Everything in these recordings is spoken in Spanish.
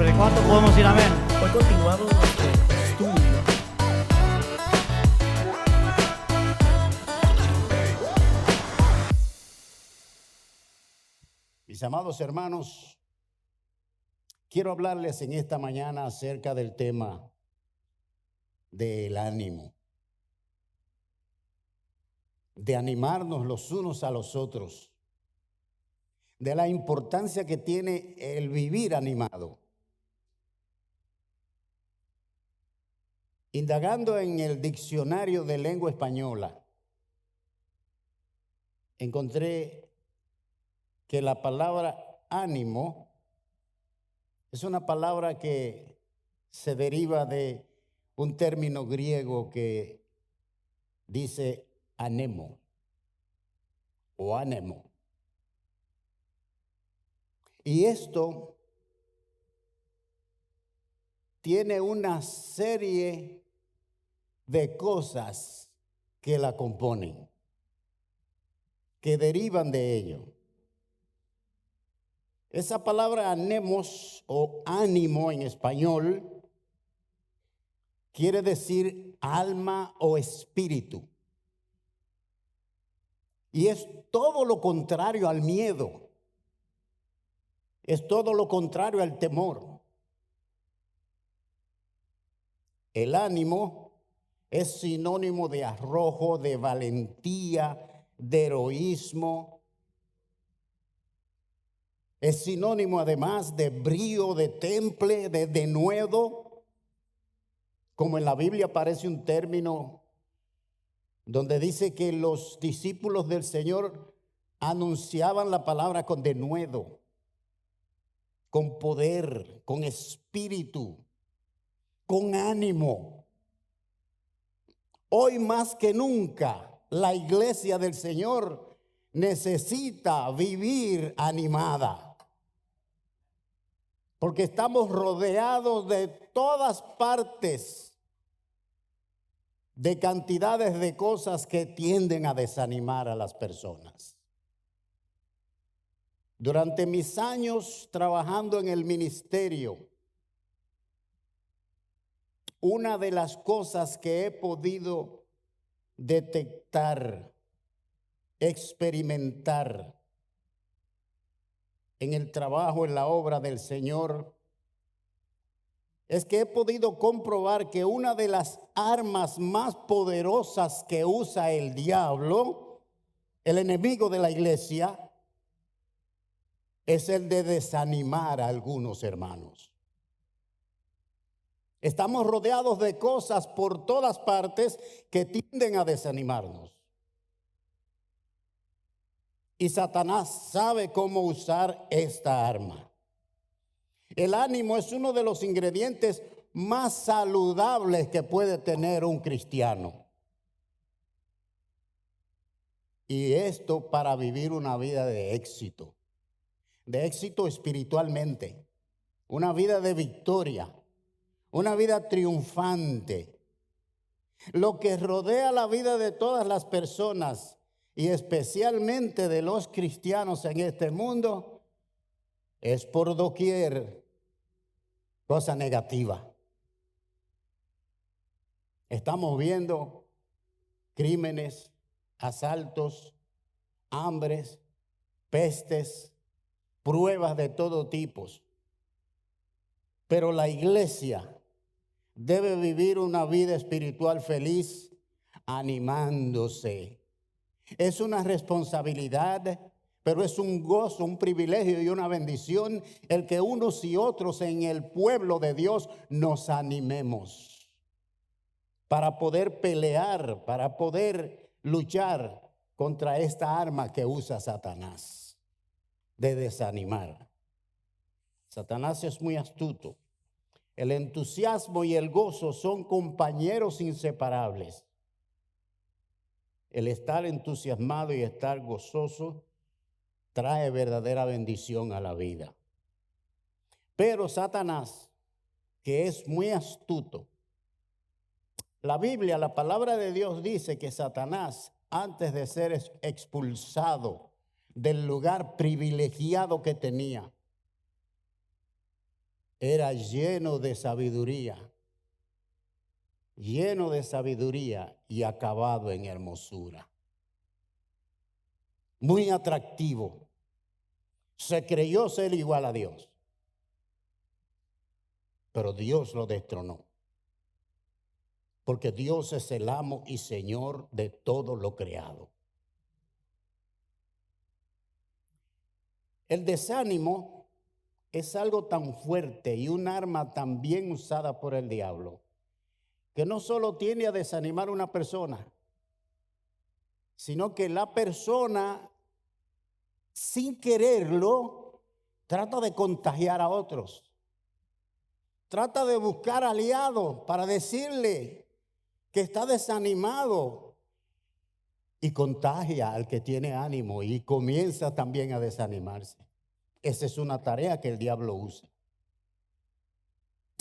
siempre. ¿Cuánto podemos decir amén? Hoy continuamos nuestro estudio. Mis amados hermanos, quiero hablarles en esta mañana acerca del tema del ánimo, de animarnos los unos a los otros, de la importancia que tiene el vivir animado. Indagando en el diccionario de lengua española, encontré que la palabra ánimo es una palabra que se deriva de un término griego que dice anemo o ánimo. Y esto tiene una serie de cosas que la componen, que derivan de ello. Esa palabra anemos o ánimo en español quiere decir alma o espíritu. Y es todo lo contrario al miedo. Es todo lo contrario al temor. El ánimo es sinónimo de arrojo, de valentía, de heroísmo. Es sinónimo además de brío, de temple, de denuedo. Como en la Biblia aparece un término donde dice que los discípulos del Señor anunciaban la palabra con denuedo, con poder, con espíritu, con ánimo. Hoy más que nunca, la iglesia del Señor necesita vivir animada. Porque estamos rodeados de todas partes de cantidades de cosas que tienden a desanimar a las personas. Durante mis años trabajando en el ministerio, una de las cosas que he podido detectar, experimentar en el trabajo, en la obra del Señor, es que he podido comprobar que una de las armas más poderosas que usa el diablo, el enemigo de la iglesia, es el de desanimar a algunos hermanos. Estamos rodeados de cosas por todas partes que tienden a desanimarnos. Y Satanás sabe cómo usar esta arma. El ánimo es uno de los ingredientes más saludables que puede tener un cristiano. Y esto para vivir una vida de éxito espiritualmente, una vida de victoria, una vida triunfante. Lo que rodea la vida de todas las personas y especialmente de los cristianos en este mundo es por doquier cosa negativa. Estamos viendo crímenes, asaltos, hambres, pestes, pruebas de todo tipo. Pero la iglesia debe vivir una vida espiritual feliz, animándose. Es una responsabilidad, pero es un gozo, un privilegio y una bendición el que unos y otros en el pueblo de Dios nos animemos para poder pelear, para poder luchar contra esta arma que usa Satanás de desanimar. Satanás es muy astuto. El entusiasmo y el gozo son compañeros inseparables. El estar entusiasmado y estar gozoso trae verdadera bendición a la vida. Pero Satanás, que es muy astuto, la Biblia, la palabra de Dios dice que Satanás, antes de ser expulsado del lugar privilegiado que tenía, era lleno de sabiduría y acabado en hermosura. Muy atractivo. Se creyó ser igual a Dios, pero Dios lo destronó. Porque Dios es el amo y Señor de todo lo creado. El desánimo es algo tan fuerte y un arma tan bien usada por el diablo que no solo tiende a desanimar a una persona, sino que la persona, sin quererlo, trata de contagiar a otros. Trata de buscar aliados para decirle que está desanimado y contagia al que tiene ánimo y comienza también a desanimarse. Esa es una tarea que el diablo usa.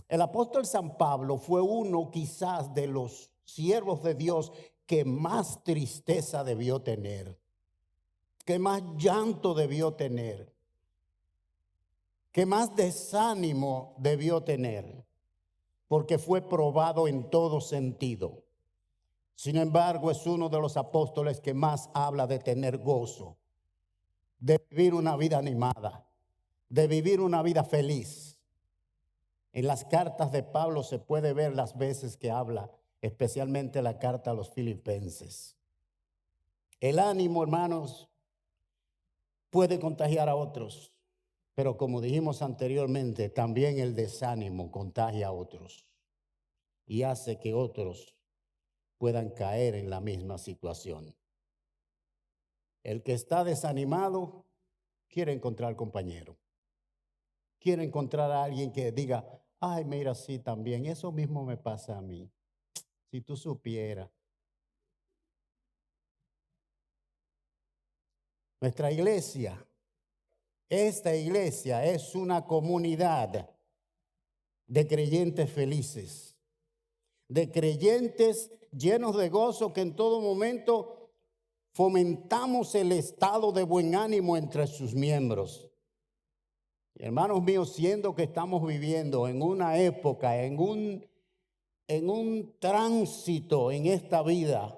El apóstol San Pablo fue uno quizás de los siervos de Dios que más tristeza debió tener, que más llanto debió tener, que más desánimo debió tener, porque fue probado en todo sentido. Sin embargo, es uno de los apóstoles que más habla de tener gozo, de vivir una vida animada, de vivir una vida feliz. En las cartas de Pablo se puede ver las veces que habla, especialmente la carta a los Filipenses. El ánimo, hermanos, puede contagiar a otros, pero como dijimos anteriormente, también el desánimo contagia a otros y hace que otros puedan caer en la misma situación. El que está desanimado quiere encontrar compañero. Quiere encontrar a alguien que diga, ay, mira, sí, también, eso mismo me pasa a mí. Si tú supieras. Nuestra iglesia, esta iglesia es una comunidad de creyentes felices, de creyentes llenos de gozo que en todo momento fomentamos el estado de buen ánimo entre sus miembros. Hermanos míos, siendo que estamos viviendo en una época, en un tránsito en esta vida,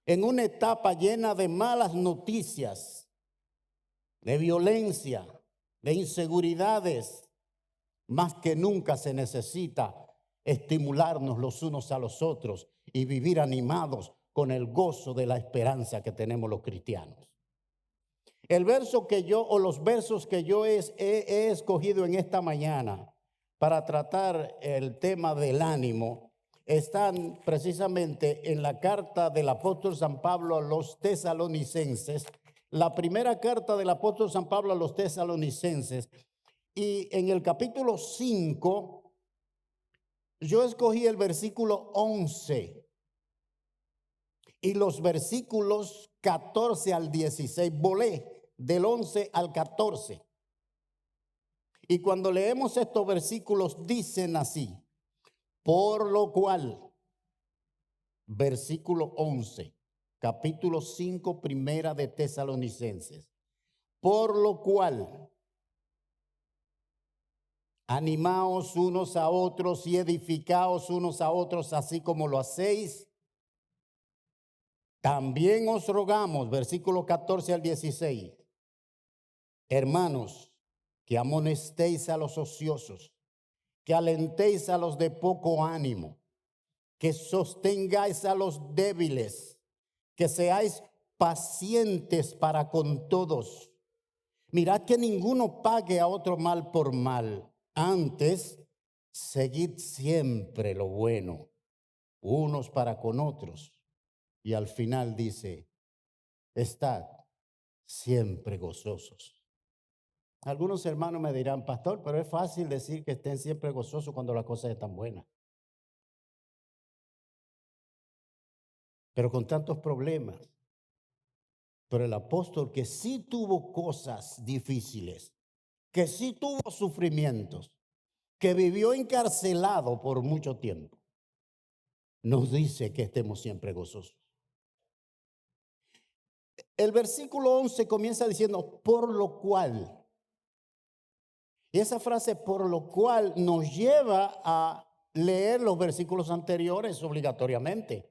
en una etapa llena de malas noticias, de violencia, de inseguridades, más que nunca se necesita estimularnos los unos a los otros y vivir animados con el gozo de la esperanza que tenemos los cristianos. El verso que yo, o los versos que yo he escogido en esta mañana para tratar el tema del ánimo, están precisamente en la carta del apóstol San Pablo a los tesalonicenses, la primera carta del apóstol San Pablo a los tesalonicenses, y en el capítulo 5, yo escogí el versículo 11 y los versículos 14 al 16, volé del 11 al 14. Y cuando leemos estos versículos dicen así, por lo cual, versículo 11, capítulo 5, primera de Tesalonicenses, por lo cual, animaos unos a otros y edificaos unos a otros, así como lo hacéis. También os rogamos, versículo 14 al 16, hermanos, que amonestéis a los ociosos, que alentéis a los de poco ánimo, que sostengáis a los débiles, que seáis pacientes para con todos. Mirad que ninguno pague a otro mal por mal. Antes, seguid siempre lo bueno, unos para con otros. Y al final dice, estad siempre gozosos. Algunos hermanos me dirán, pastor, pero es fácil decir que estén siempre gozosos cuando las cosas están buenas. Pero con tantos problemas. Pero el apóstol que sí tuvo cosas difíciles, que sí tuvo sufrimientos, que vivió encarcelado por mucho tiempo, nos dice que estemos siempre gozosos. El versículo 11 comienza diciendo, por lo cual. Y esa frase, por lo cual, nos lleva a leer los versículos anteriores obligatoriamente.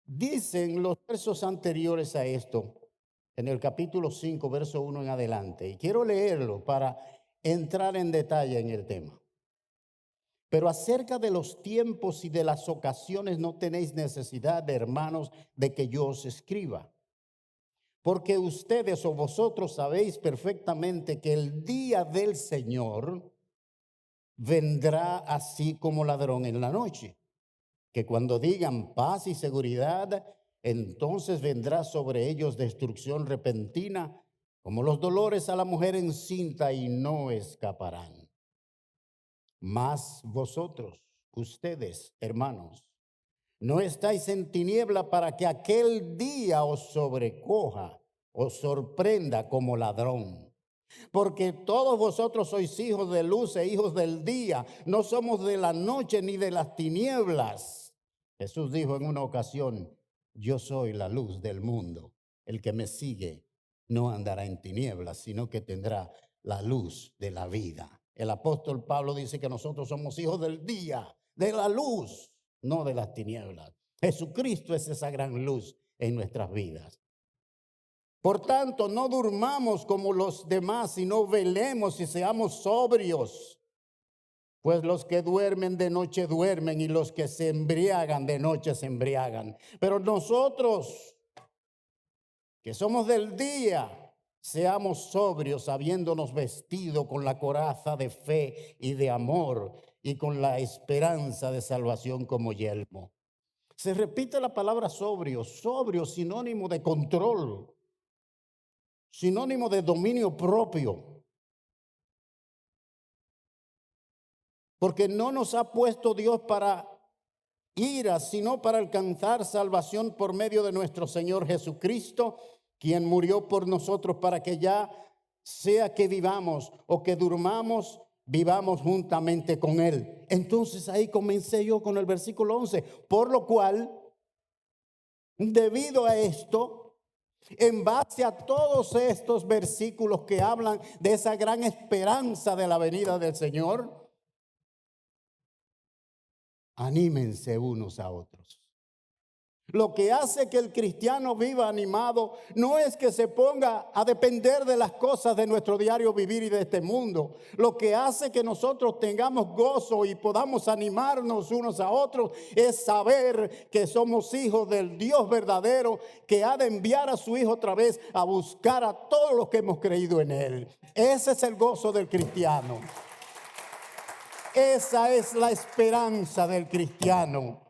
Dicen los versos anteriores a esto, en el capítulo 5, verso 1 en adelante. Y quiero leerlo para entrar en detalle en el tema. Pero acerca de los tiempos y de las ocasiones no tenéis necesidad, hermanos, de que yo os escriba. Porque ustedes o vosotros sabéis perfectamente que el día del Señor vendrá así como ladrón en la noche. Que cuando digan paz y seguridad, entonces vendrá sobre ellos destrucción repentina, como los dolores a la mujer encinta, y no escaparán. Mas vosotros, ustedes, hermanos, no estáis en tiniebla para que aquel día os sobrecoja, os sorprenda como ladrón. Porque todos vosotros sois hijos de luz e hijos del día. No somos de la noche ni de las tinieblas. Jesús dijo en una ocasión, yo soy la luz del mundo. El que me sigue no andará en tinieblas, sino que tendrá la luz de la vida. El apóstol Pablo dice que nosotros somos hijos del día, de la luz, no de las tinieblas. Jesucristo es esa gran luz en nuestras vidas. Por tanto, no durmamos como los demás, sino velemos y seamos sobrios. Pues los que duermen de noche duermen y los que se embriagan de noche se embriagan. Pero nosotros, que somos del día, seamos sobrios, habiéndonos vestido con la coraza de fe y de amor y con la esperanza de salvación como yelmo. Se repite la palabra sobrio, sobrio, sinónimo de control, sinónimo de dominio propio. Porque no nos ha puesto Dios para ira, sino para alcanzar salvación por medio de nuestro Señor Jesucristo, quien murió por nosotros para que ya sea que vivamos o que durmamos, vivamos juntamente con Él. Entonces ahí comencé yo con el versículo 11. Por lo cual, debido a esto, en base a todos estos versículos que hablan de esa gran esperanza de la venida del Señor, anímense unos a otros. Lo que hace que el cristiano viva animado no es que se ponga a depender de las cosas de nuestro diario vivir y de este mundo. Lo que hace que nosotros tengamos gozo y podamos animarnos unos a otros es saber que somos hijos del Dios verdadero, que ha de enviar a su Hijo otra vez a buscar a todos los que hemos creído en Él. Ese es el gozo del cristiano. Esa es la esperanza del cristiano.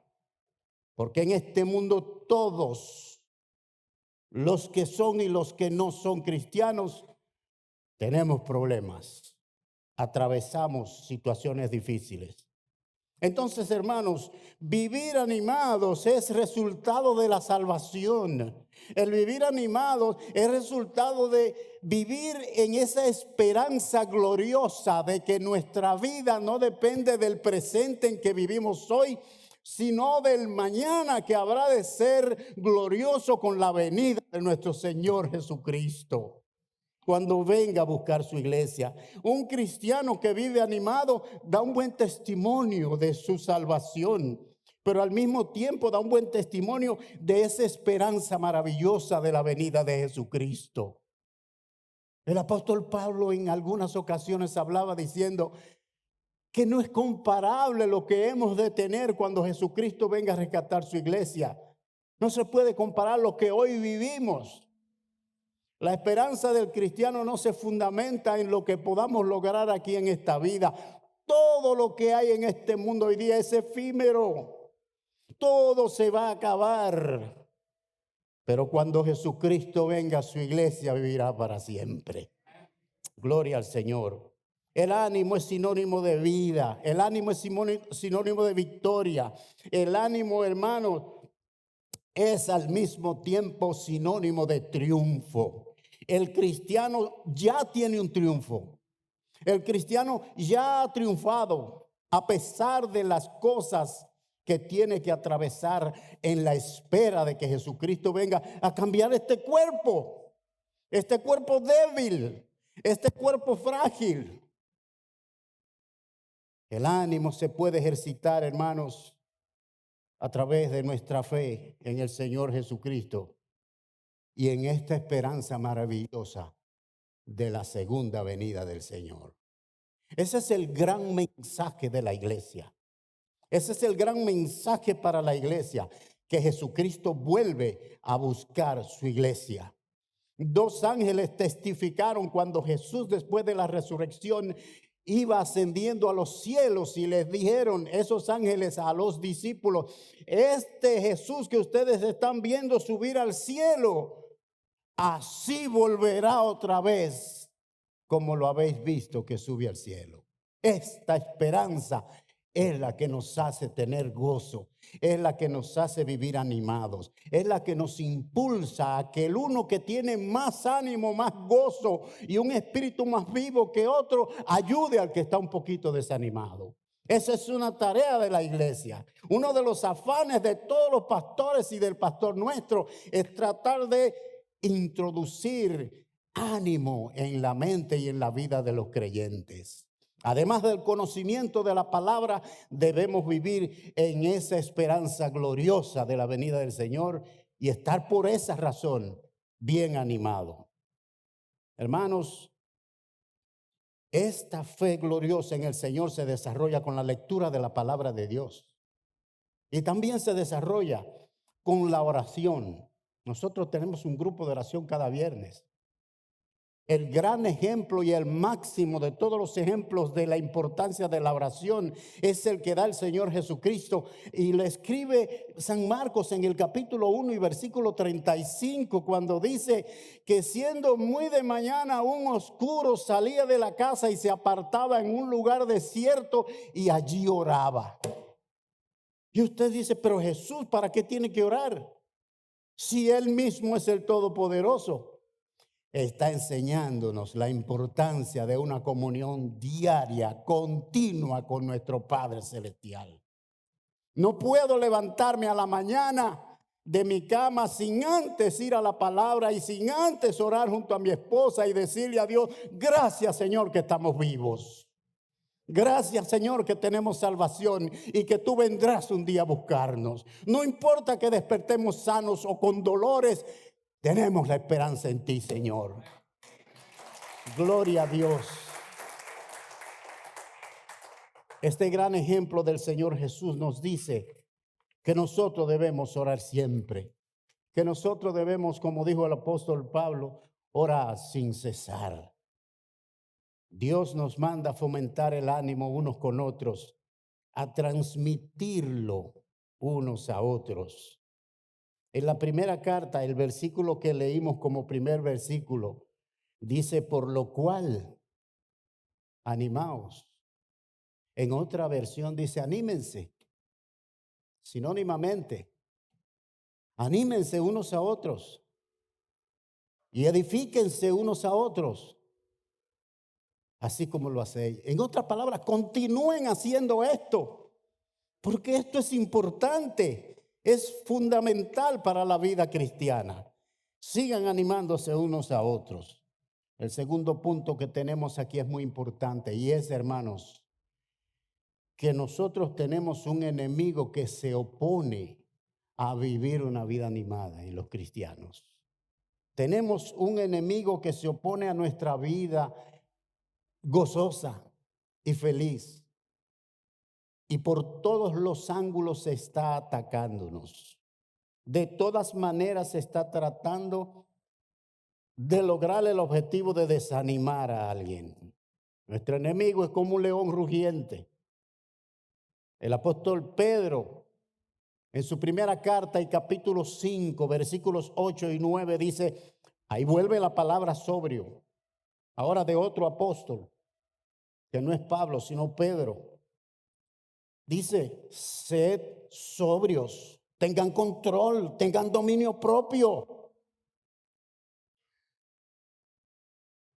Porque en este mundo todos, los que son y los que no son cristianos, tenemos problemas, atravesamos situaciones difíciles. Entonces, hermanos, vivir animados es resultado de la salvación. El vivir animados es resultado de vivir en esa esperanza gloriosa de que nuestra vida no depende del presente en que vivimos hoy, sino del mañana que habrá de ser glorioso con la venida de nuestro Señor Jesucristo, cuando venga a buscar su iglesia. Un cristiano que vive animado da un buen testimonio de su salvación, pero al mismo tiempo da un buen testimonio de esa esperanza maravillosa de la venida de Jesucristo. El apóstol Pablo en algunas ocasiones hablaba diciendo que no es comparable lo que hemos de tener cuando Jesucristo venga a rescatar su iglesia. No se puede comparar lo que hoy vivimos. La esperanza del cristiano no se fundamenta en lo que podamos lograr aquí en esta vida. Todo lo que hay en este mundo hoy día es efímero. Todo se va a acabar. Pero cuando Jesucristo venga a su iglesia, vivirá para siempre. Gloria al Señor. El ánimo es sinónimo de vida. El ánimo es sinónimo de victoria. El ánimo, hermano, es al mismo tiempo sinónimo de triunfo. El cristiano ya tiene un triunfo. El cristiano ya ha triunfado a pesar de las cosas que tiene que atravesar en la espera de que Jesucristo venga a cambiar este cuerpo. este cuerpo débil, este cuerpo frágil. El ánimo se puede ejercitar, hermanos, a través de nuestra fe en el Señor Jesucristo y en esta esperanza maravillosa de la segunda venida del Señor. Ese es el gran mensaje de la iglesia. Ese es el gran mensaje para la iglesia, que Jesucristo vuelve a buscar su iglesia. 2 ángeles testificaron cuando Jesús, después de la resurrección, iba ascendiendo a los cielos, y les dijeron esos ángeles a los discípulos: este Jesús que ustedes están viendo subir al cielo, así volverá otra vez como lo habéis visto que sube al cielo. Esta esperanza es la que nos hace tener gozo, es la que nos hace vivir animados, es la que nos impulsa a que el uno que tiene más ánimo, más gozo y un espíritu más vivo que otro, ayude al que está un poquito desanimado. Esa es una tarea de la iglesia. Uno de los afanes de todos los pastores y del pastor nuestro es tratar de introducir ánimo en la mente y en la vida de los creyentes. Además del conocimiento de la palabra, debemos vivir en esa esperanza gloriosa de la venida del Señor y estar por esa razón bien animado. Hermanos, esta fe gloriosa en el Señor se desarrolla con la lectura de la palabra de Dios y también se desarrolla con la oración. Nosotros tenemos un grupo de oración cada viernes. El gran ejemplo y el máximo de todos los ejemplos de la importancia de la oración es el que da el Señor Jesucristo, y le escribe San Marcos en el capítulo 1 y versículo 35, cuando dice que siendo muy de mañana aún oscuro, salía de la casa y se apartaba en un lugar desierto y allí oraba. Y usted dice: pero Jesús, ¿para qué tiene que orar si Él mismo es el Todopoderoso? Está enseñándonos la importancia de una comunión diaria, continua con nuestro Padre Celestial. No puedo levantarme a la mañana de mi cama sin antes ir a la palabra y sin antes orar junto a mi esposa y decirle a Dios: gracias, Señor, que estamos vivos. Gracias, Señor, que tenemos salvación y que tú vendrás un día a buscarnos. No importa que despertemos sanos o con dolores, tenemos la esperanza en ti, Señor. Gloria a Dios. Este gran ejemplo del Señor Jesús nos dice que nosotros debemos orar siempre, que nosotros debemos, como dijo el apóstol Pablo, orar sin cesar. Dios nos manda a fomentar el ánimo unos con otros, a transmitirlo unos a otros. En la primera carta, el versículo que leímos como primer versículo, dice: por lo cual, animaos. En otra versión dice: anímense. Sinónimamente, anímense unos a otros y edifíquense unos a otros, así como lo hacéis. En otras palabras, continúen haciendo esto, porque esto es importante. Es fundamental para la vida cristiana. Sigan animándose unos a otros. El segundo punto que tenemos aquí es muy importante, y es, hermanos, que nosotros tenemos un enemigo que se opone a vivir una vida animada en los cristianos. Tenemos un enemigo que se opone a nuestra vida gozosa y feliz. Y por todos los ángulos se está atacándonos. De todas maneras se está tratando de lograr el objetivo de desanimar a alguien. Nuestro enemigo es como un león rugiente. El apóstol Pedro, en su primera carta y capítulo 5, versículos 8 y 9, dice, ahí vuelve la palabra sobrio, ahora de otro apóstol, que no es Pablo, sino Pedro. Dice: sed sobrios, tengan control, tengan dominio propio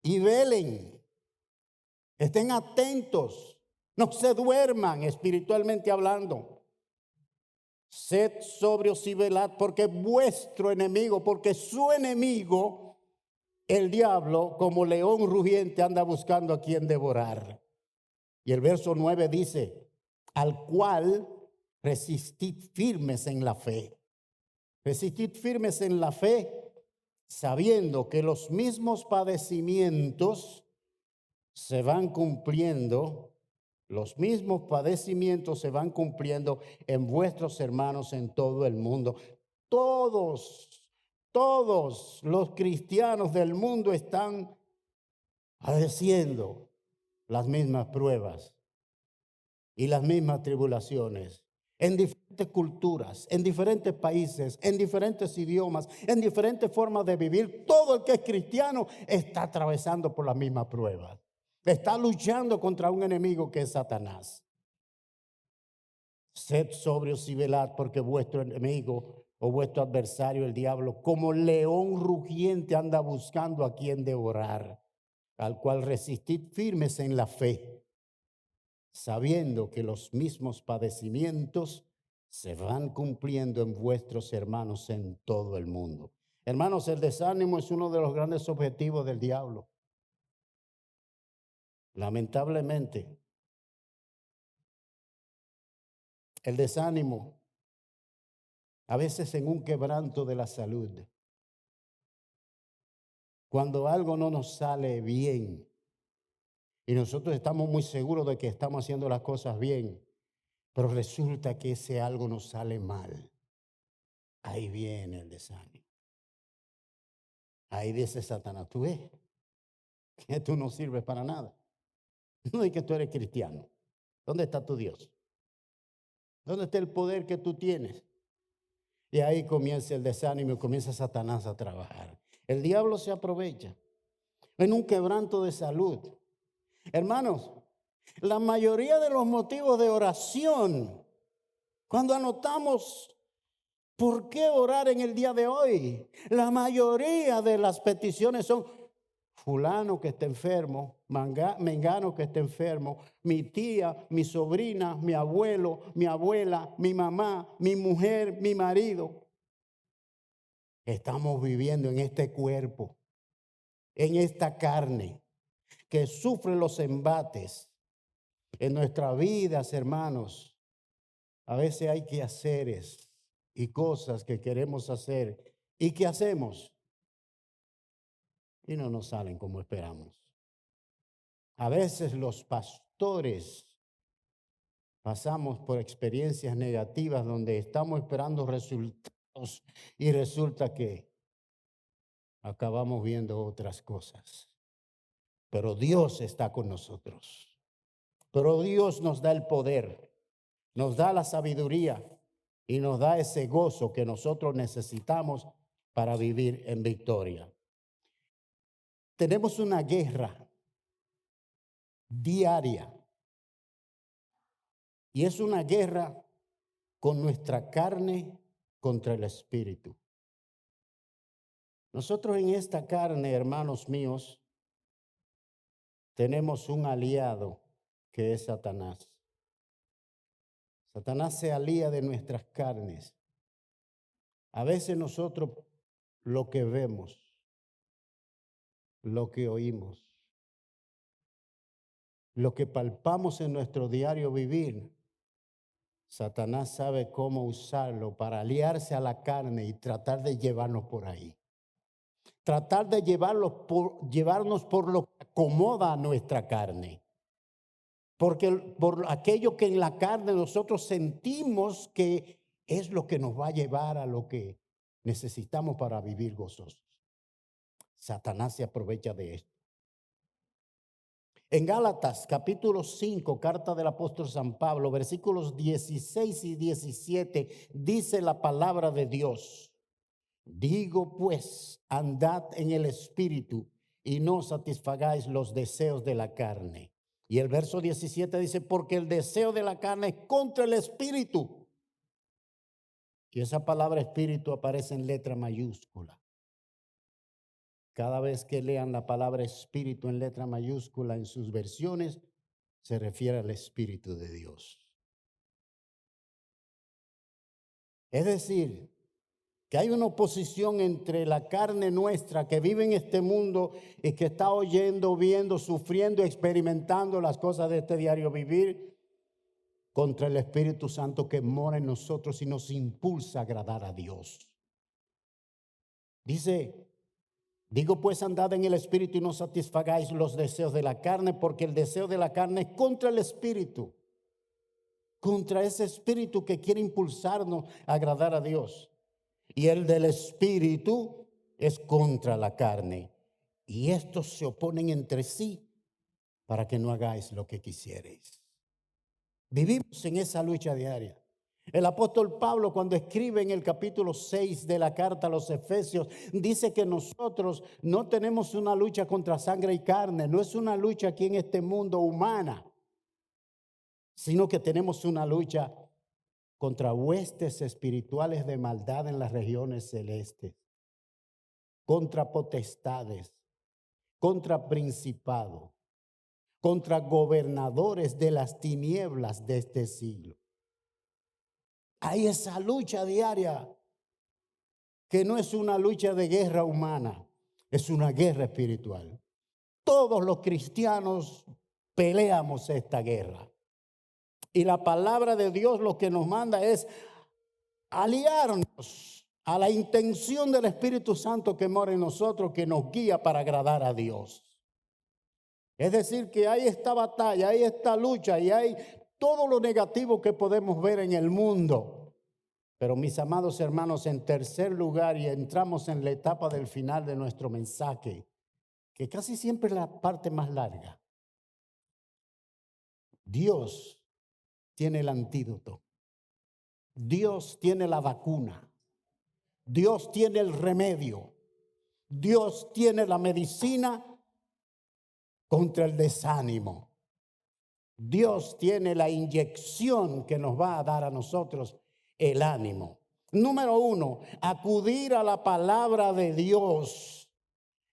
y velen, estén atentos, no se duerman espiritualmente hablando. Sed sobrios y velad, porque vuestro enemigo, porque su enemigo, el diablo, como león rugiente, anda buscando a quien devorar. Y el verso 9 dice, al cual resistid firmes en la fe. Resistid firmes en la fe, sabiendo que los mismos padecimientos se van cumpliendo, los mismos padecimientos se van cumpliendo en vuestros hermanos en todo el mundo. Todos los cristianos del mundo están padeciendo las mismas pruebas y las mismas tribulaciones, en diferentes culturas, en diferentes países, en diferentes idiomas, en diferentes formas de vivir. Todo el que es cristiano está atravesando por las mismas pruebas. Está luchando contra un enemigo que es Satanás. Sed sobrios y velad, porque vuestro enemigo o vuestro adversario, el diablo, como león rugiente anda buscando a quien devorar, al cual resistid firmes en la fe, sabiendo que los mismos padecimientos se van cumpliendo en vuestros hermanos en todo el mundo. Hermanos, el desánimo es uno de los grandes objetivos del diablo. Lamentablemente, el desánimo, a veces en un quebranto de la salud, cuando algo no nos sale bien y nosotros estamos muy seguros de que estamos haciendo las cosas bien, pero resulta que ese algo nos sale mal, ahí viene el desánimo. Ahí dice Satanás, tú ves que tú no sirves para nada. No es que tú eres cristiano. ¿Dónde está tu Dios? ¿Dónde está el poder que tú tienes? Y ahí comienza el desánimo y comienza Satanás a trabajar. El diablo se aprovecha en un quebranto de salud. Hermanos, la mayoría de los motivos de oración, cuando anotamos por qué orar en el día de hoy, la mayoría de las peticiones son fulano que está enfermo, mengano que está enfermo, mi tía, mi sobrina, mi abuelo, mi abuela, mi mamá, mi mujer, mi marido. Estamos viviendo en este cuerpo, en esta carne, que sufre los embates en nuestras vidas, hermanos. A veces hay quehaceres y cosas que queremos hacer y que hacemos y no nos salen como esperamos. A veces los pastores pasamos por experiencias negativas donde estamos esperando resultados y resulta que acabamos viendo otras cosas. Pero Dios está con nosotros. Pero Dios nos da el poder, nos da la sabiduría y nos da ese gozo que nosotros necesitamos para vivir en victoria. Tenemos una guerra diaria y es una guerra con nuestra carne contra el espíritu. Nosotros en esta carne, hermanos míos, tenemos un aliado que es Satanás. Satanás se alía de nuestras carnes. A veces nosotros lo que vemos, lo que oímos, lo que palpamos en nuestro diario vivir, Satanás sabe cómo usarlo para aliarse a la carne y tratar de llevarnos por ahí. Tratar de llevarnos por lo que acomoda a nuestra carne. Porque por aquello que en la carne nosotros sentimos que es lo que nos va a llevar a lo que necesitamos para vivir gozosos. Satanás se aprovecha de esto. En Gálatas capítulo 5, carta del apóstol San Pablo, versículos 16 y 17, dice la palabra de Dios. Digo pues, andad en el espíritu y no satisfagáis los deseos de la carne. Y el verso 17 dice, porque el deseo de la carne es contra el espíritu. Y esa palabra espíritu aparece en letra mayúscula. Cada vez que lean la palabra espíritu en letra mayúscula en sus versiones, se refiere al Espíritu de Dios. Es decir, que hay una oposición entre la carne nuestra que vive en este mundo y que está oyendo, viendo, sufriendo, experimentando las cosas de este diario vivir, contra el Espíritu Santo que mora en nosotros y nos impulsa a agradar a Dios. Dice, digo pues, andad en el Espíritu y no satisfagáis los deseos de la carne, porque el deseo de la carne es contra el Espíritu, contra ese Espíritu que quiere impulsarnos a agradar a Dios. Y el del Espíritu es contra la carne. Y estos se oponen entre sí para que no hagáis lo que quisierais. Vivimos en esa lucha diaria. El apóstol Pablo, cuando escribe en el capítulo 6 de la carta a los Efesios, dice que nosotros no tenemos una lucha contra sangre y carne. No es una lucha aquí en este mundo humana, sino que tenemos una lucha contra huestes espirituales de maldad en las regiones celestes, contra potestades, contra principados, contra gobernadores de las tinieblas de este siglo. Hay esa lucha diaria que no es una lucha de guerra humana, es una guerra espiritual. Todos los cristianos peleamos esta guerra. Y la palabra de Dios lo que nos manda es aliarnos a la intención del Espíritu Santo que mora en nosotros, que nos guía para agradar a Dios. Es decir, que hay esta batalla, hay esta lucha y hay todo lo negativo que podemos ver en el mundo. Pero mis amados hermanos, en tercer lugar, y entramos en la etapa del final de nuestro mensaje, que casi siempre es la parte más larga. Dios tiene el antídoto. Dios tiene la vacuna. Dios tiene el remedio. Dios tiene la medicina contra el desánimo. Dios tiene la inyección que nos va a dar a nosotros el ánimo. Número 1, acudir a la palabra de Dios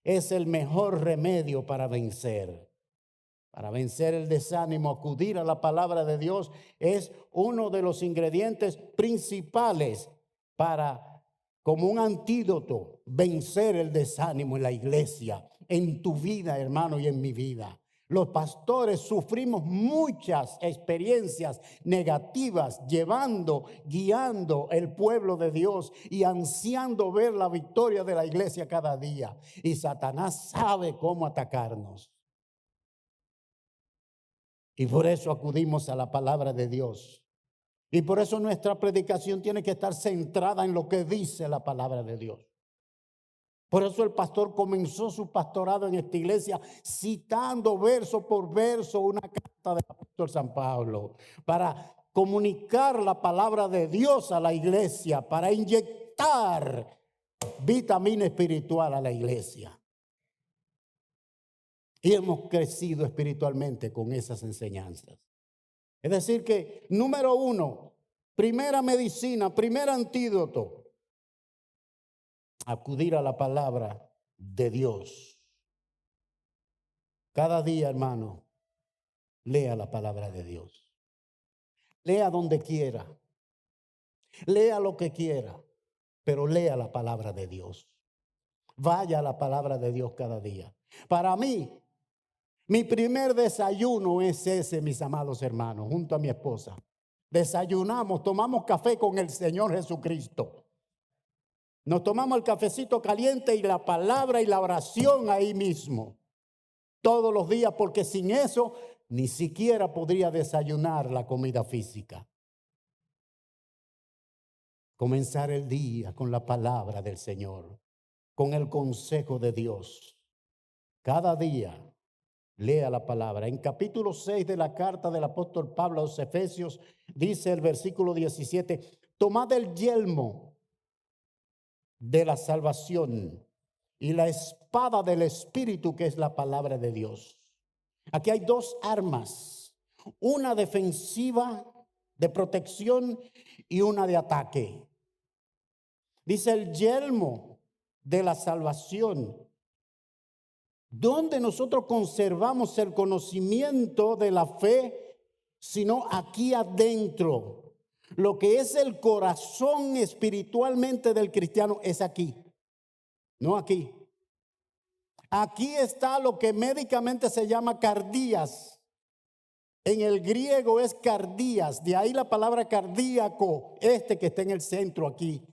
es el mejor remedio para vencer. Para vencer el desánimo, acudir a la palabra de Dios es uno de los ingredientes principales para, como un antídoto, vencer el desánimo en la iglesia, en tu vida, hermano, y en mi vida. Los pastores sufrimos muchas experiencias negativas, guiando el pueblo de Dios y ansiando ver la victoria de la iglesia cada día. Y Satanás sabe cómo atacarnos. Y por eso acudimos a la palabra de Dios. Y por eso nuestra predicación tiene que estar centrada en lo que dice la palabra de Dios. Por eso el pastor comenzó su pastorado en esta iglesia citando verso por verso una carta del apóstol San Pablo para comunicar la palabra de Dios a la iglesia, para inyectar vitamina espiritual a la iglesia. Y hemos crecido espiritualmente con esas enseñanzas. Es decir que, número 1, primera medicina, primer antídoto, acudir a la palabra de Dios. Cada día, hermano, lea la palabra de Dios. Lea donde quiera. Lea lo que quiera, pero lea la palabra de Dios. Vaya a la palabra de Dios cada día. Para mí, mi primer desayuno es ese, mis amados hermanos, junto a mi esposa. Desayunamos, tomamos café con el Señor Jesucristo. Nos tomamos el cafecito caliente y la palabra y la oración ahí mismo. Todos los días, porque sin eso ni siquiera podría desayunar la comida física. Comenzar el día con la palabra del Señor, con el consejo de Dios. Cada día lea la palabra. En capítulo 6 de la carta del apóstol Pablo a los Efesios, dice el versículo 17, tomad el yelmo de la salvación y la espada del Espíritu, que es la palabra de Dios. Aquí hay dos armas, una defensiva de protección y una de ataque. Dice el yelmo de la salvación, donde nosotros conservamos el conocimiento de la fe, sino aquí adentro, Lo que es el corazón espiritualmente del cristiano es aquí, no aquí. Aquí está lo que médicamente se llama cardías. En el griego es cardías, de ahí la palabra cardíaco, que está en el centro aquí.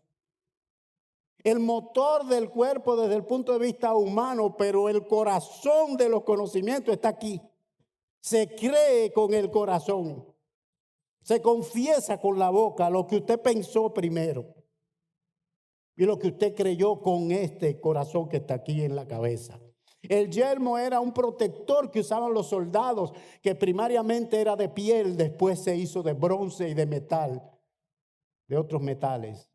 El motor del cuerpo desde el punto de vista humano, pero el corazón de los conocimientos está aquí. Se cree con el corazón. Se confiesa con la boca lo que usted pensó primero. Y lo que usted creyó con este corazón que está aquí en la cabeza. El yelmo era un protector que usaban los soldados, que primariamente era de piel, después se hizo de bronce y de metal, de otros metales,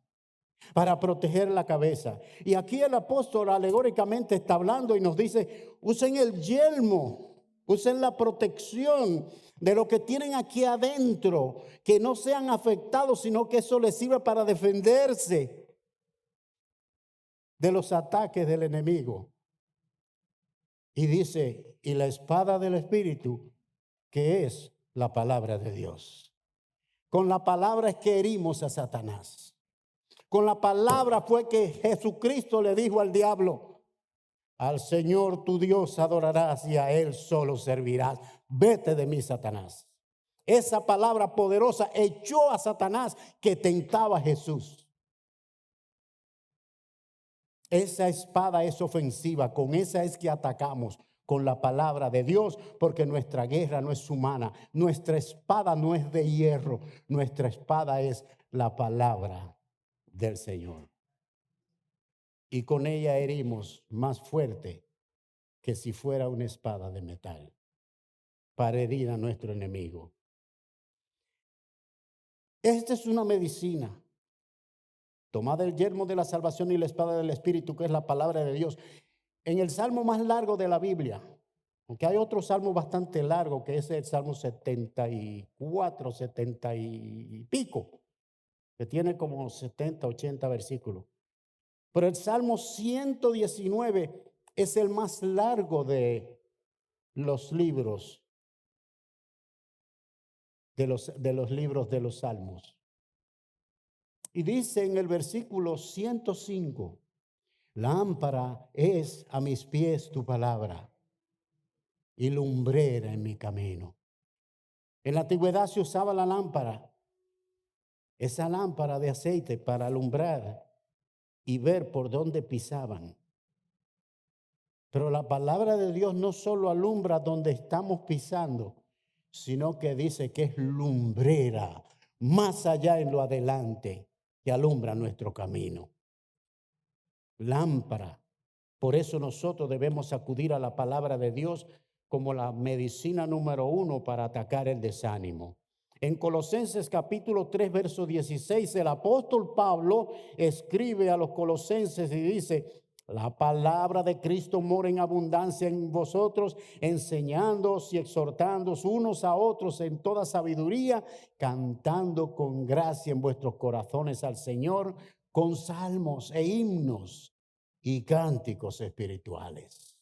para proteger la cabeza. Y aquí el apóstol alegóricamente está hablando y nos dice, usen el yelmo, usen la protección de lo que tienen aquí adentro, que no sean afectados, sino que eso les sirva para defenderse de los ataques del enemigo. Y dice, y la espada del Espíritu, que es la palabra de Dios. Con la palabra es que herimos a Satanás. Con la palabra fue que Jesucristo le dijo al diablo, al Señor tu Dios adorarás y a Él solo servirás. Vete de mí, Satanás. Esa palabra poderosa echó a Satanás que tentaba a Jesús. Esa espada es ofensiva, con esa es que atacamos, con la palabra de Dios, porque nuestra guerra no es humana, nuestra espada no es de hierro, nuestra espada es la palabra del Señor. Y con ella herimos más fuerte que si fuera una espada de metal, para herir a nuestro enemigo. Esta es una medicina. Tomad el yelmo de la salvación y la espada del Espíritu, que es la palabra de Dios. En el salmo más largo de la Biblia, aunque hay otro salmo bastante largo, que es el Salmo 74, 70 y pico, que tiene como 70, 80 versículos. Pero el Salmo 119 es el más largo de los libros, de los libros de los Salmos. Y dice en el versículo 105, lámpara es a mis pies tu palabra y lumbrera en mi camino. En la antigüedad se usaba la lámpara, esa lámpara de aceite para alumbrar y ver por dónde pisaban. Pero la palabra de Dios no solo alumbra donde estamos pisando, sino que dice que es lumbrera más allá en lo adelante, que alumbra nuestro camino. Lámpara. Por eso nosotros debemos acudir a la palabra de Dios como la medicina número 1 para atacar el desánimo. En Colosenses capítulo 3, verso 16, el apóstol Pablo escribe a los colosenses y dice, la palabra de Cristo mora en abundancia en vosotros, enseñándoos y exhortándoos unos a otros en toda sabiduría, cantando con gracia en vuestros corazones al Señor, con salmos e himnos y cánticos espirituales.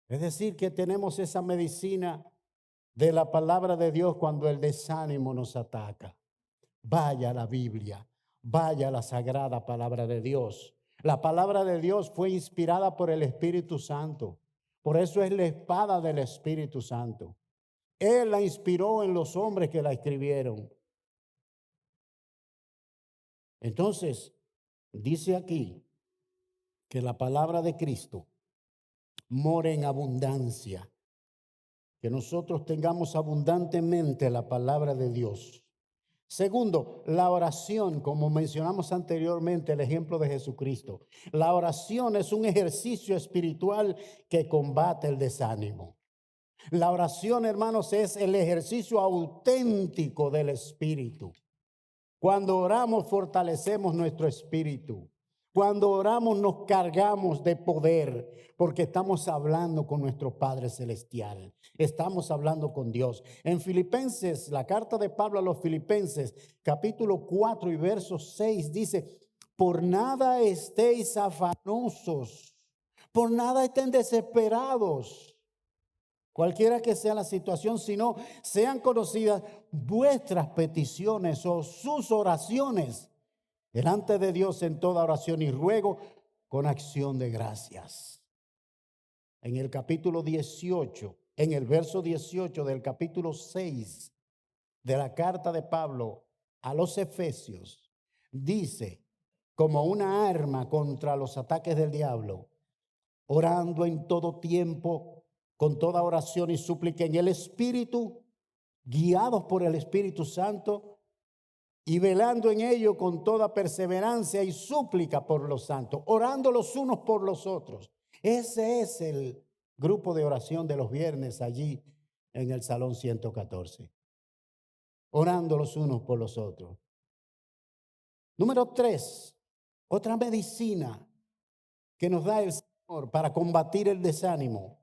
Es decir, que tenemos esa medicina de la palabra de Dios cuando el desánimo nos ataca. Vaya a la Biblia, vaya a la sagrada palabra de Dios. La palabra de Dios fue inspirada por el Espíritu Santo. Por eso es la espada del Espíritu Santo. Él la inspiró en los hombres que la escribieron. Entonces, dice aquí que la palabra de Cristo mora en abundancia. Que nosotros tengamos abundantemente la palabra de Dios. Segundo, la oración, como mencionamos anteriormente, el ejemplo de Jesucristo. La oración es un ejercicio espiritual que combate el desánimo. La oración, hermanos, es el ejercicio auténtico del espíritu. Cuando oramos, fortalecemos nuestro espíritu. Cuando oramos, nos cargamos de poder, porque estamos hablando con nuestro Padre Celestial. Estamos hablando con Dios. En Filipenses, la carta de Pablo a los Filipenses, capítulo 4 y verso 6, dice, por nada estéis afanosos, por nada estén desesperados. cualquiera que sea la situación, sino sean conocidas vuestras peticiones o sus oraciones delante de Dios en toda oración y ruego con acción de gracias. En el capítulo 18, en el verso 18 del capítulo 6 de la carta de Pablo a los Efesios, dice, como una arma contra los ataques del diablo, orando en todo tiempo, con toda oración y súplica en el Espíritu, guiados por el Espíritu Santo, y velando en ello con toda perseverancia y súplica por los santos, orando los unos por los otros. Ese es el grupo de oración de los viernes allí en el Salón 114. Orando los unos por los otros. Número 3, otra medicina que nos da el Señor para combatir el desánimo.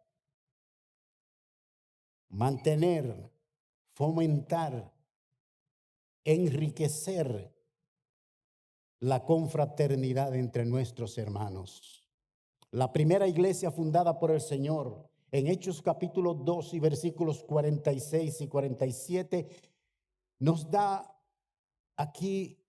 Mantener, fomentar, enriquecer la confraternidad entre nuestros hermanos. La primera iglesia fundada por el Señor en Hechos capítulo 2 y versículos 46 y 47 nos da aquí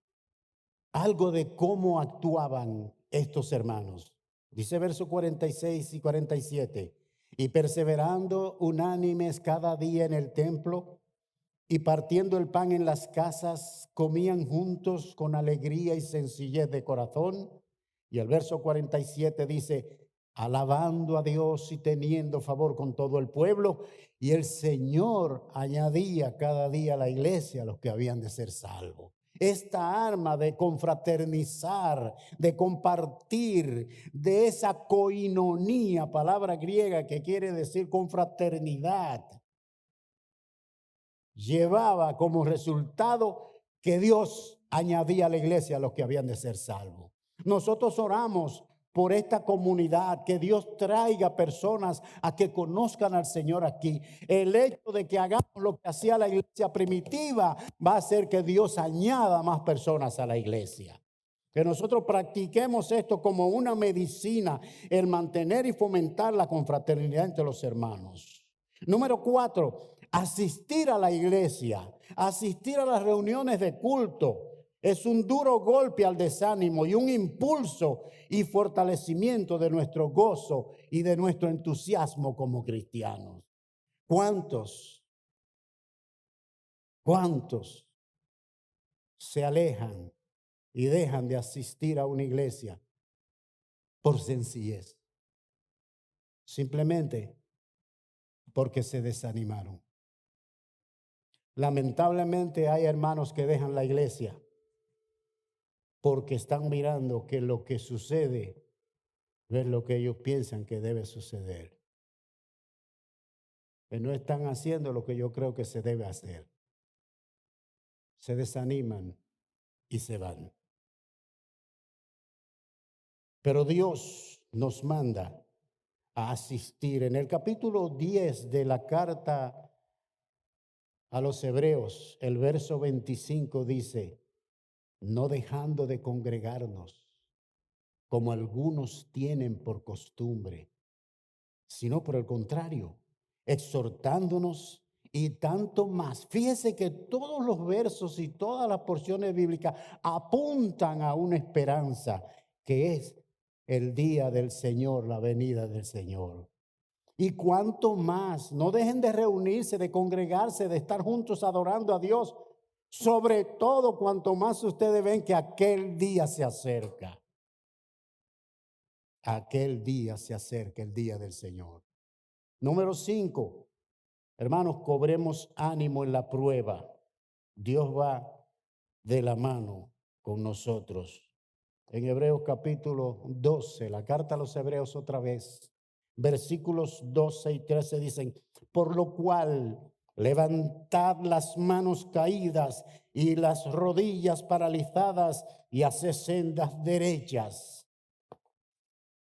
algo de cómo actuaban estos hermanos. Dice verso 46 y 47, y perseverando unánimes cada día en el templo y partiendo el pan en las casas, comían juntos con alegría y sencillez de corazón. Y el verso 47 dice, alabando a Dios y teniendo favor con todo el pueblo. Y el Señor añadía cada día a la iglesia a los que habían de ser salvos. Esta arma de confraternizar, de compartir, de esa koinonía, palabra griega que quiere decir confraternidad, llevaba como resultado que Dios añadía a la iglesia a los que habían de ser salvos. Nosotros oramos por esta comunidad, que Dios traiga personas a que conozcan al Señor aquí. El hecho de que hagamos lo que hacía la iglesia primitiva va a hacer que Dios añada más personas a la iglesia. Que nosotros practiquemos esto como una medicina, el mantener y fomentar la confraternidad entre los hermanos. Número 4, asistir a la iglesia, asistir a las reuniones de culto. Es un duro golpe al desánimo y un impulso y fortalecimiento de nuestro gozo y de nuestro entusiasmo como cristianos. ¿Cuántos se alejan y dejan de asistir a una iglesia por sencillez? Simplemente porque se desanimaron. Lamentablemente hay hermanos que dejan la iglesia porque están mirando que lo que sucede no es lo que ellos piensan que debe suceder. Que no están haciendo lo que yo creo que se debe hacer. Se desaniman y se van. Pero Dios nos manda a asistir. En el capítulo 10 de la carta a los Hebreos, el verso 25 dice, no dejando de congregarnos, como algunos tienen por costumbre, sino por el contrario, exhortándonos y tanto más. Fíjese que todos los versos y todas las porciones bíblicas apuntan a una esperanza que es el día del Señor, la venida del Señor. Y cuanto más, no dejen de reunirse, de congregarse, de estar juntos adorando a Dios. Sobre todo, cuanto más ustedes ven que aquel día se acerca. Aquel día se acerca, el día del Señor. Número 5, hermanos, cobremos ánimo en la prueba. Dios va de la mano con nosotros. En Hebreos capítulo 12, la carta a los Hebreos otra vez, versículos 12 y 13 dicen, por lo cual levantad las manos caídas y las rodillas paralizadas y haced sendas derechas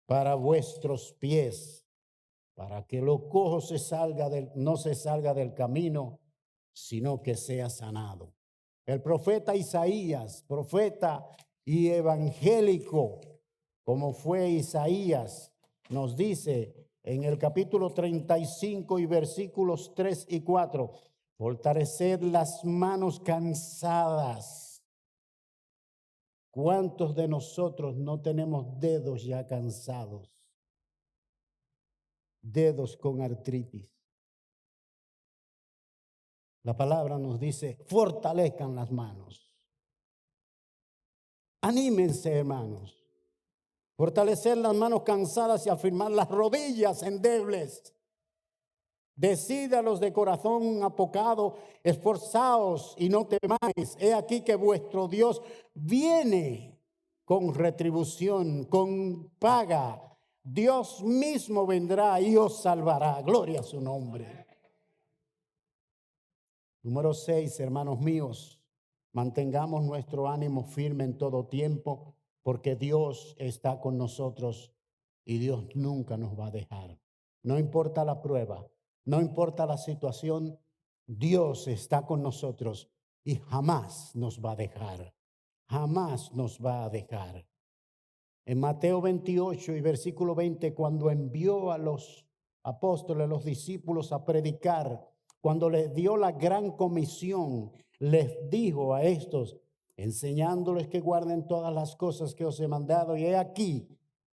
para vuestros pies, para que lo cojo no se salga del camino, sino que sea sanado. El profeta Isaías, profeta y evangélico, como fue Isaías, nos dice en el capítulo 35 y versículos 3 y 4. Fortaleced las manos cansadas. ¿Cuántos de nosotros no tenemos dedos ya cansados? Dedos con artritis. La palabra nos dice, fortalezcan las manos. Anímense, hermanos. Fortalecer las manos cansadas y afirmar las rodillas endebles. Decídalos de corazón apocado, esforzaos y no temáis. He aquí que vuestro Dios viene con retribución, con paga. Dios mismo vendrá y os salvará. Gloria a su nombre. Número 6, hermanos míos, mantengamos nuestro ánimo firme en todo tiempo, porque Dios está con nosotros y Dios nunca nos va a dejar. No importa la prueba, no importa la situación, Dios está con nosotros y jamás nos va a dejar. Jamás nos va a dejar. En Mateo 28 y versículo 20, cuando envió a los apóstoles, a los discípulos a predicar, cuando les dio la gran comisión, les dijo a estos, enseñándoles que guarden todas las cosas que os he mandado. Y he aquí,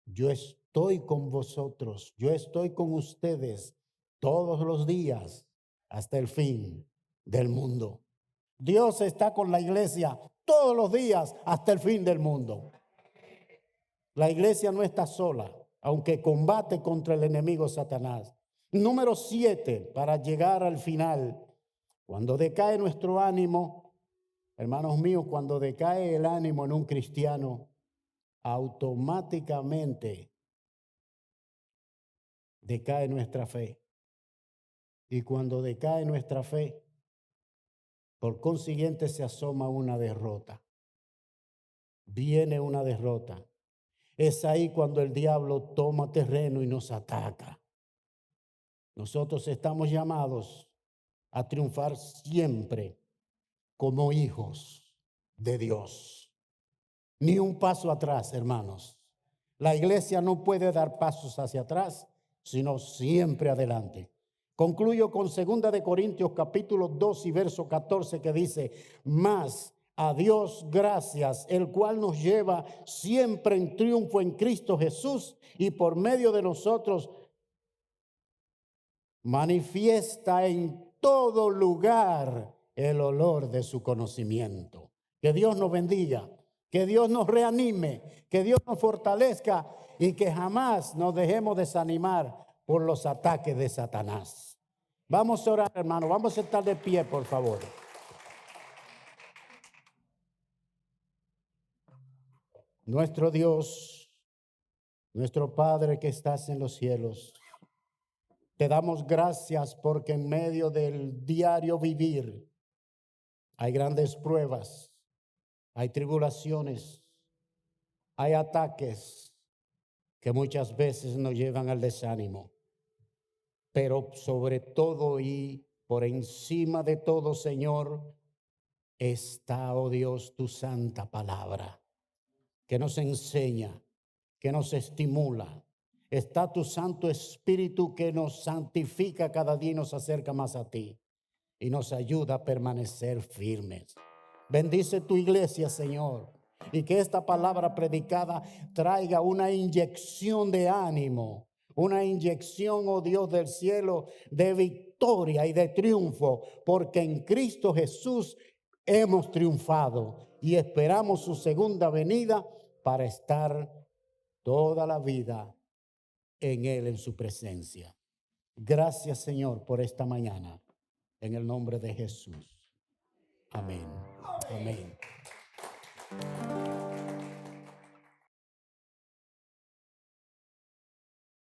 yo estoy con vosotros, yo estoy con ustedes todos los días hasta el fin del mundo. Dios está con la iglesia todos los días hasta el fin del mundo. La iglesia no está sola, aunque combate contra el enemigo Satanás. Número 7, para llegar al final. Cuando decae nuestro ánimo, hermanos míos, cuando decae el ánimo en un cristiano, automáticamente decae nuestra fe. Y cuando decae nuestra fe, por consiguiente se asoma una derrota. Viene una derrota. Es ahí cuando el diablo toma terreno y nos ataca. Nosotros estamos llamados a triunfar siempre como hijos de Dios. Ni un paso atrás, hermanos. La iglesia no puede dar pasos hacia atrás, sino siempre adelante. Concluyo con 2 de Corintios capítulo 2 y verso 14 que dice, mas a Dios gracias, el cual nos lleva siempre en triunfo en Cristo Jesús y por medio de nosotros manifiesta en todo lugar el olor de su conocimiento. Que Dios nos bendiga, que Dios nos reanime, que Dios nos fortalezca y que jamás nos dejemos desanimar por los ataques de Satanás. Vamos a orar, hermano, vamos a estar de pie, por favor. Nuestro Dios, nuestro Padre que estás en los cielos, te damos gracias porque en medio del diario vivir hay grandes pruebas, hay tribulaciones, hay ataques que muchas veces nos llevan al desánimo. Pero sobre todo y por encima de todo, Señor, está, oh Dios, tu santa palabra, que nos enseña, que nos estimula. Está tu Santo Espíritu que nos santifica cada día y nos acerca más a ti y nos ayuda a permanecer firmes. Bendice tu iglesia, Señor, y que esta palabra predicada traiga una inyección de ánimo, una inyección, oh Dios del cielo, de victoria y de triunfo, porque en Cristo Jesús hemos triunfado y esperamos su segunda venida para estar toda la vida en Él, en su presencia. Gracias, Señor, por esta mañana. En el nombre de Jesús. Amén. Amén.